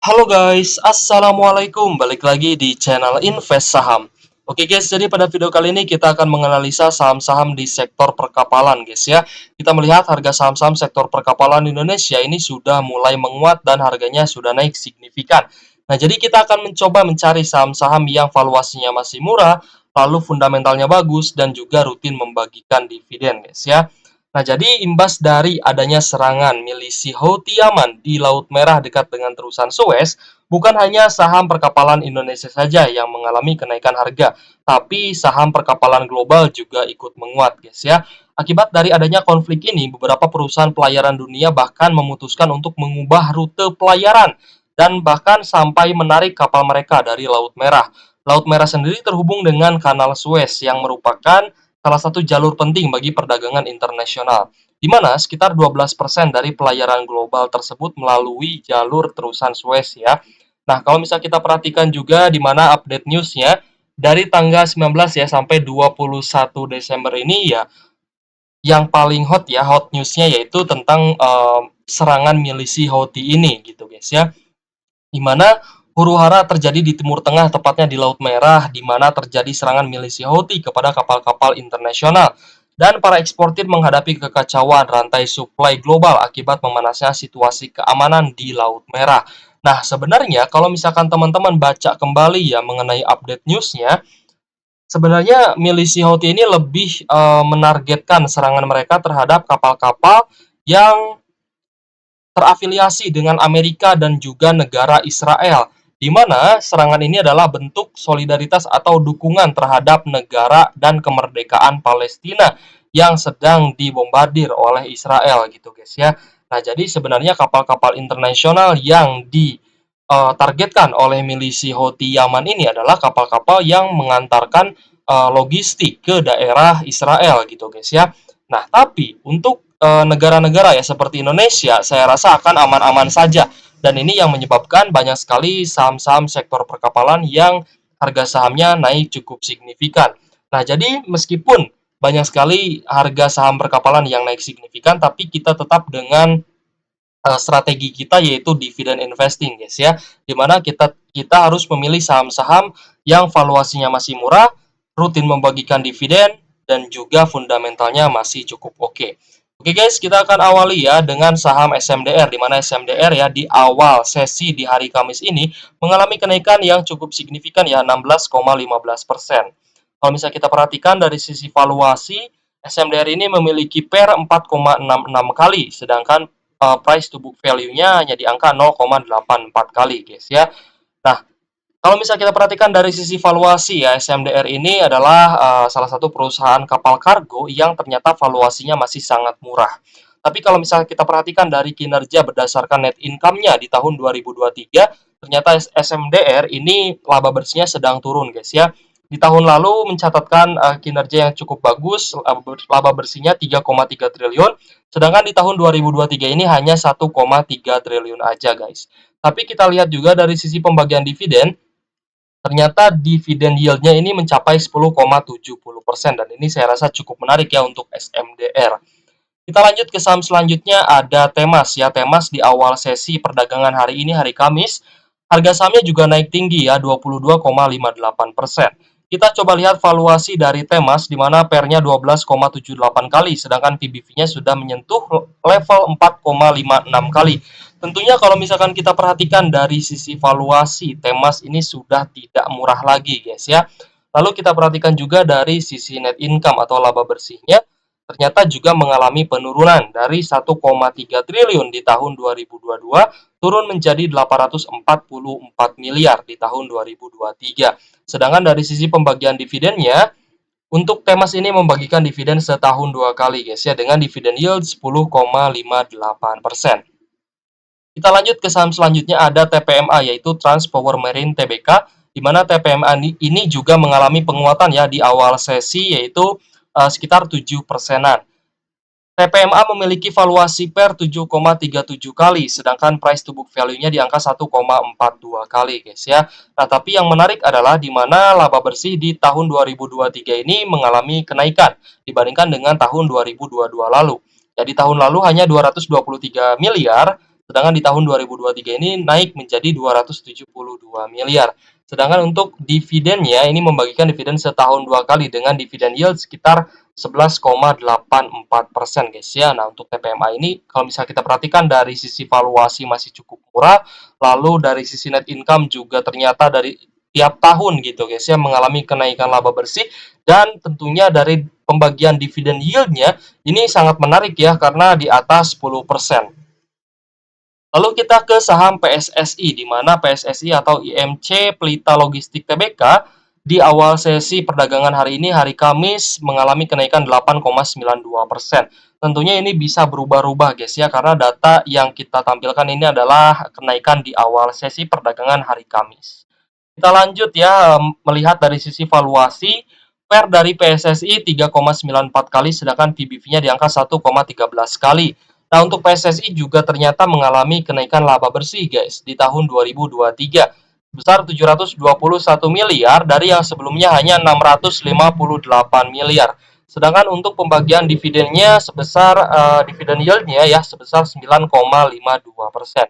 Halo guys, Assalamualaikum. Balik lagi di channel Invest Saham. Oke guys, jadi pada video kali ini kita akan menganalisa saham-saham di sektor perkapalan guys ya. Kita melihat harga saham-saham sektor perkapalan Indonesia ini sudah mulai menguat dan harganya sudah naik signifikan. Nah, jadi kita akan mencoba mencari saham-saham yang valuasinya masih murah, lalu fundamentalnya bagus dan juga rutin membagikan dividen guys ya. Nah, jadi imbas dari adanya serangan milisi Houthi Yaman di Laut Merah dekat dengan terusan Suez, bukan hanya saham perkapalan Indonesia saja yang mengalami kenaikan harga, tapi saham perkapalan global juga ikut menguat, guys ya. Akibat dari adanya konflik ini, beberapa perusahaan pelayaran dunia bahkan memutuskan untuk mengubah rute pelayaran dan bahkan sampai menarik kapal mereka dari Laut Merah. Laut Merah sendiri terhubung dengan Kanal Suez yang merupakan salah satu jalur penting bagi perdagangan internasional, di mana sekitar 12% dari pelayaran global tersebut melalui jalur terusan Suez ya. Nah, kalau misal kita perhatikan juga di mana update newsnya dari tanggal 19 ya sampai 21 Desember ini ya, yang paling hot ya, hot newsnya yaitu tentang serangan milisi Houthi ini gitu guys ya, di mana huru-hara terjadi di Timur Tengah, tepatnya di Laut Merah, di mana terjadi serangan milisi Houthi kepada kapal-kapal internasional. Dan para eksportir menghadapi kekacauan rantai suplai global akibat memanasnya situasi keamanan di Laut Merah. Nah, sebenarnya kalau misalkan teman-teman baca kembali ya mengenai update newsnya, sebenarnya milisi Houthi ini lebih menargetkan serangan mereka terhadap kapal-kapal yang terafiliasi dengan Amerika dan juga negara Israel, di mana serangan ini adalah bentuk solidaritas atau dukungan terhadap negara dan kemerdekaan Palestina yang sedang dibombardir oleh Israel gitu guys ya. Nah, jadi sebenarnya kapal-kapal internasional yang ditargetkan oleh milisi Houthi Yaman ini adalah kapal-kapal yang mengantarkan logistik ke daerah Israel gitu guys ya. Nah, tapi untuk negara-negara ya seperti Indonesia, saya rasa akan aman-aman saja. Dan ini yang menyebabkan banyak sekali saham-saham sektor perkapalan yang harga sahamnya naik cukup signifikan. Nah, jadi meskipun banyak sekali harga saham perkapalan yang naik signifikan, tapi kita tetap dengan strategi kita yaitu dividen investing, guys ya. Dimana kita harus memilih saham-saham yang valuasinya masih murah, rutin membagikan dividen, dan juga fundamentalnya masih cukup oke. Oke guys, kita akan awali ya dengan saham SMDR, di mana SMDR ya di awal sesi di hari Kamis ini mengalami kenaikan yang cukup signifikan ya 16,15%. Kalau misalnya kita perhatikan dari sisi valuasi, SMDR ini memiliki PER 4,66 kali, sedangkan price to book value-nya hanya di angka 0,84 kali guys ya. Nah, kalau misalnya kita perhatikan dari sisi valuasi ya, SMDR ini adalah salah satu perusahaan kapal kargo yang ternyata valuasinya masih sangat murah. Tapi kalau misalnya kita perhatikan dari kinerja berdasarkan net income-nya di tahun 2023, ternyata SMDR ini laba bersihnya sedang turun guys ya. Di tahun lalu mencatatkan kinerja yang cukup bagus, laba bersihnya 3,3 triliun, sedangkan di tahun 2023 ini hanya 1,3 triliun aja guys. Tapi kita lihat juga dari sisi pembagian dividen, ternyata dividen yield-nya ini mencapai 10,70% dan ini saya rasa cukup menarik ya untuk SMDR. Kita lanjut ke saham selanjutnya, ada Temas ya. Temas di awal sesi perdagangan hari ini, hari Kamis, harga sahamnya juga naik tinggi ya, 22,58%. Kita coba lihat valuasi dari Temas di mana PER-nya 12,78 kali, sedangkan PBV-nya sudah menyentuh level 4,56 kali. Tentunya kalau misalkan kita perhatikan dari sisi valuasi, Temas ini sudah tidak murah lagi guys ya. Lalu kita perhatikan juga dari sisi net income atau laba bersihnya, ternyata juga mengalami penurunan dari 1,3 triliun di tahun 2022 turun menjadi 844 miliar di tahun 2023. Sedangkan dari sisi pembagian dividennya, untuk Temas ini membagikan dividen setahun 2 kali guys ya, dengan dividen yield 10,58%. Kita lanjut ke saham selanjutnya, ada TPMA yaitu Trans Power Marine Tbk, di mana TPMA ini juga mengalami penguatan ya di awal sesi yaitu sekitar 7%-an. TPMA memiliki valuasi per 7,37 kali, sedangkan price to book value-nya di angka 1,42 kali, guys ya. Nah, tapi yang menarik adalah di mana laba bersih di tahun 2023 ini mengalami kenaikan dibandingkan dengan tahun 2022 lalu. Ya, di tahun lalu hanya 223 miliar, Sedangkan di tahun 2023 ini naik menjadi 272 miliar. Sedangkan untuk dividennya ini membagikan dividen setahun 2 kali dengan dividen yield sekitar 11,84% guys ya. Nah, untuk TPMA ini kalau misalnya kita perhatikan dari sisi valuasi masih cukup murah, lalu dari sisi net income juga ternyata dari tiap tahun gitu guys ya mengalami kenaikan laba bersih, dan tentunya dari pembagian dividen yieldnya ini sangat menarik ya karena di atas 10%. Lalu kita ke saham PSSI, di mana PSSI atau IMC Pelita Logistik Tbk di awal sesi perdagangan hari ini, hari Kamis, mengalami kenaikan 8,92%. Tentunya ini bisa berubah-ubah guys ya, karena data yang kita tampilkan ini adalah kenaikan di awal sesi perdagangan hari Kamis. Kita lanjut ya, melihat dari sisi valuasi, PER dari PSSI 3,94 kali, sedangkan PBV-nya di angka 1,13 kali. Nah, untuk PSSI juga ternyata mengalami kenaikan laba bersih guys di tahun 2023 sebesar 721 miliar dari yang sebelumnya hanya 658 miliar. Sedangkan untuk pembagian dividennya sebesar dividen yieldnya ya sebesar 9,52%.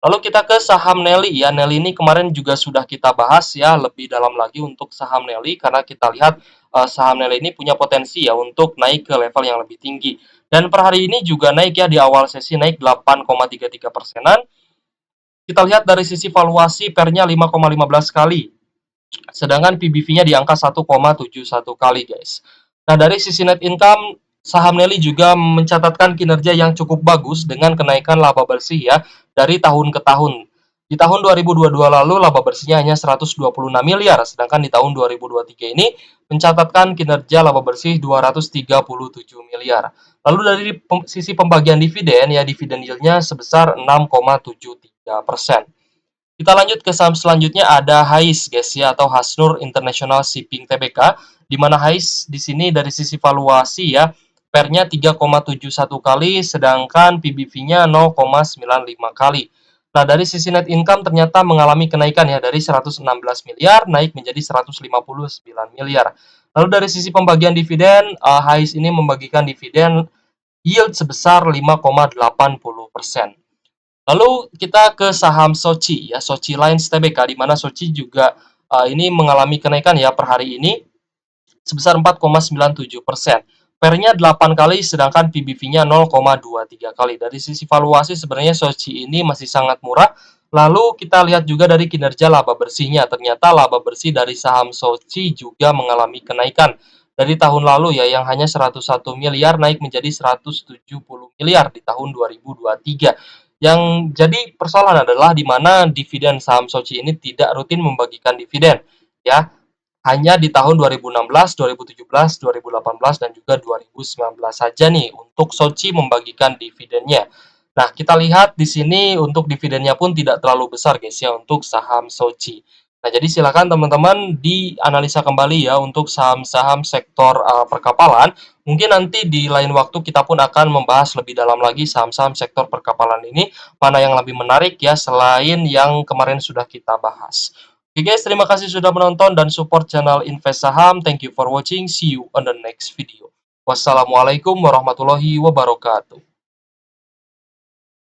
Lalu kita ke saham Nelly ya. Nelly ini kemarin juga sudah kita bahas ya lebih dalam lagi untuk saham Nelly karena kita lihat saham Nelly ini punya potensi ya untuk naik ke level yang lebih tinggi. Dan per hari ini juga naik ya, di awal sesi naik 8,33%-an. Kita lihat dari sisi valuasi pernya 5,15 kali. Sedangkan PBV-nya di angka 1,71 kali guys. Nah, dari sisi net income, saham Nelly juga mencatatkan kinerja yang cukup bagus dengan kenaikan laba bersih ya dari tahun ke tahun. Di tahun 2022 lalu laba bersihnya hanya 126 miliar, sedangkan di tahun 2023 ini mencatatkan kinerja laba bersih 237 miliar. Lalu dari sisi pembagian dividen ya, dividen yield-nya sebesar 6,73%. Kita lanjut ke saham selanjutnya, ada HAIS guys ya, atau Hasnur International Shipping Tbk, di mana HAIS di sini dari sisi valuasi ya pernya 3,71 kali, sedangkan PBV-nya 0,95 kali. Nah, dari sisi net income ternyata mengalami kenaikan ya dari 116 miliar naik menjadi 159 miliar. Lalu dari sisi pembagian dividen, HAIS ini membagikan dividen yield sebesar 5,80%. Lalu kita ke saham Soci ya, Soci Lines Tbk, di mana Soci juga ini mengalami kenaikan ya per hari ini sebesar 4,97%. Pernya 8 kali sedangkan PBV-nya 0,23 kali. Dari sisi valuasi sebenarnya Soci ini masih sangat murah. Lalu kita lihat juga dari kinerja laba bersihnya. Ternyata laba bersih dari saham Soci juga mengalami kenaikan. Dari tahun lalu ya yang hanya 101 miliar naik menjadi 170 miliar di tahun 2023. Yang jadi persoalan adalah di mana dividen saham Soci ini tidak rutin membagikan dividen ya. Hanya di tahun 2016, 2017, 2018 dan juga 2019 saja nih untuk Soci membagikan dividennya. Nah, kita lihat di sini untuk dividennya pun tidak terlalu besar guys ya untuk saham Soci. Nah, jadi silakan teman-teman dianalisa kembali ya untuk saham-saham sektor perkapalan. Mungkin nanti di lain waktu kita pun akan membahas lebih dalam lagi saham-saham sektor perkapalan ini, mana yang lebih menarik ya selain yang kemarin sudah kita bahas. Oke guys, terima kasih sudah menonton dan support channel Invest Saham. Thank you for watching. See you on the next video. Wassalamualaikum warahmatullahi wabarakatuh.